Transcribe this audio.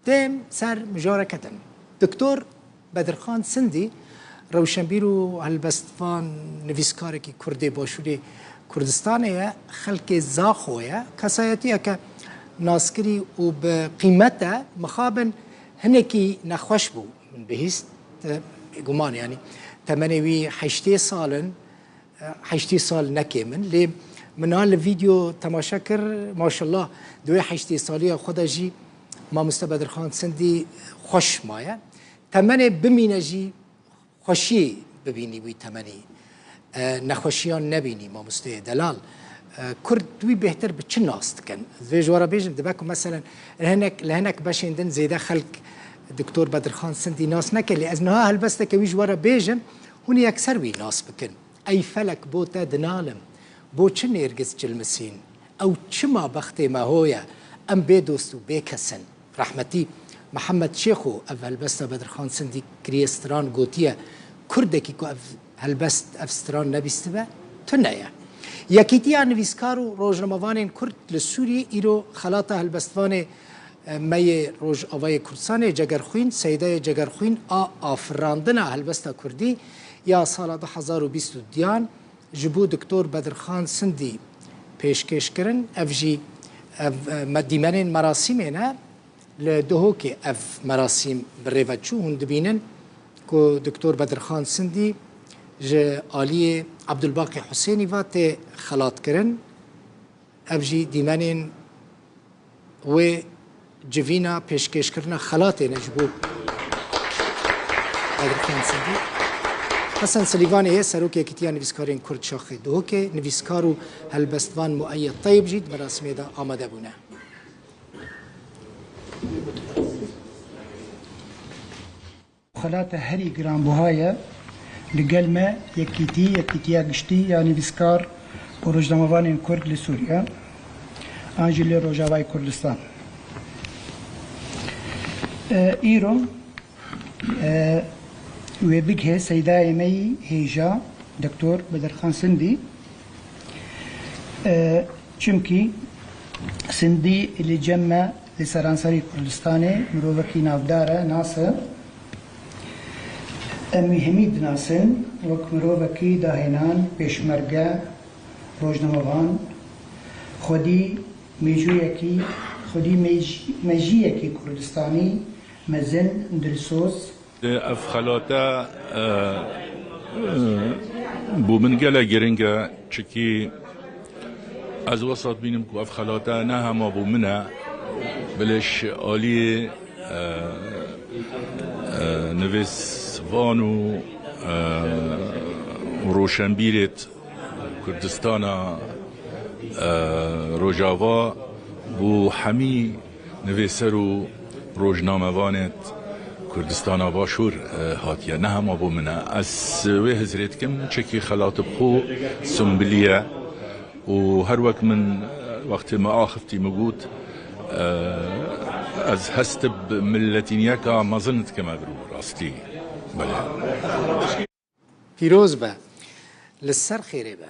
دم سر مجاركتن دكتور بدرخان سندي روشنبيرو هالبستفان نویسکارکی کردی باشوری کردستانه خلق زاخویه کسایتیه که ناسکری و به قیمته مخابن هنکی نخوش بو من بهیست گمان یعنی تمنوی 8 سال نکیمن لی منال ویدیو تماشا کر ماشاءالله دوی 8 سالی خدا جی ما مستبدر خان سندی خوش مایه تمنه بمینه جی خوشی ببینی وی تمنی نخوشیان نبینی ما مسته دلال کرد دوی بهتر به چه ناست کن زوی جوارا بیجم دبکو مثلا لهنک باشیندن زیده خلق دکتور بدرخان سندی ناس نکلی از نها هلبسته که وی جوارا بیجم هونی اکثر وی ناس بکن ای فلک بوتا دنالم بو چه نرگز جلمسین او چه ما بخته ما هویا ام بی دوستو بی کسن رحمتی محمد شیخو اف هلبسته بدرخان سندی کریستران گوتیه کردکی که هلبست افستران نبیسته با تو نیا یکیتیا نویسکارو روزنامه‌وان کرد لسوری ایرو خلاطه هلبستوان می روز آوای کردستان جگرخوین سیده جگرخوین آفراندن هلبسته کردی یا سال 2020 دیان جبو دکتور بدرخان سندی پیشکش کرن افجی دیمن مراسم نه لدهو که اف مراسم بریوچو هند بینن که دکتور بدرخان سندی ج آلی عبدالباقی حسینی وات خلاط کرن افجی دیمن و جوینا پیشکش کرنا خلاط نجبو بدرخان سندی حسن سلیوانی هست سروکی کتیا نویسکارین کرد شاخه دو که نویسکارو هلبستوان مؤید طیب جید مراسمی دا آمده بونه خلاط هری گرانبوهای لگل ما یکیتیا گشتی یا نویسکار و روزنامه‌وان کرد لسوریا آنجلی روجاوای کردستان ایرو و بگه سیدای می هیجا دکتور بدرخان سندی چمکی سندی اللي جمع لسرانسري كردستاني مروبكي نافدارة ناسا أمي حميد ناسن وك مروبكي داهنان بيشمرگا روجنامه‌وان خودي ميجويكي خودي ميجيكي كردستاني مزن درسوس اف خلاطه بو من گله گرنگه چکی از وسط بینم که اف خلاطه نه همه بو منه بلش آلی نویس وانو روشنبیرت کردستان روجاوا بو همی نویسرو روزنامه وانت کردستان باشور هاتیه نه هم ابو منه از وی هزریت کم چکی خلاط بخو سنبلیه و هر وقت من وقت ما آخفتی مگود از هست بملتینیه که ما ظنت کما برو راستی بله پیروز به لسر خیره به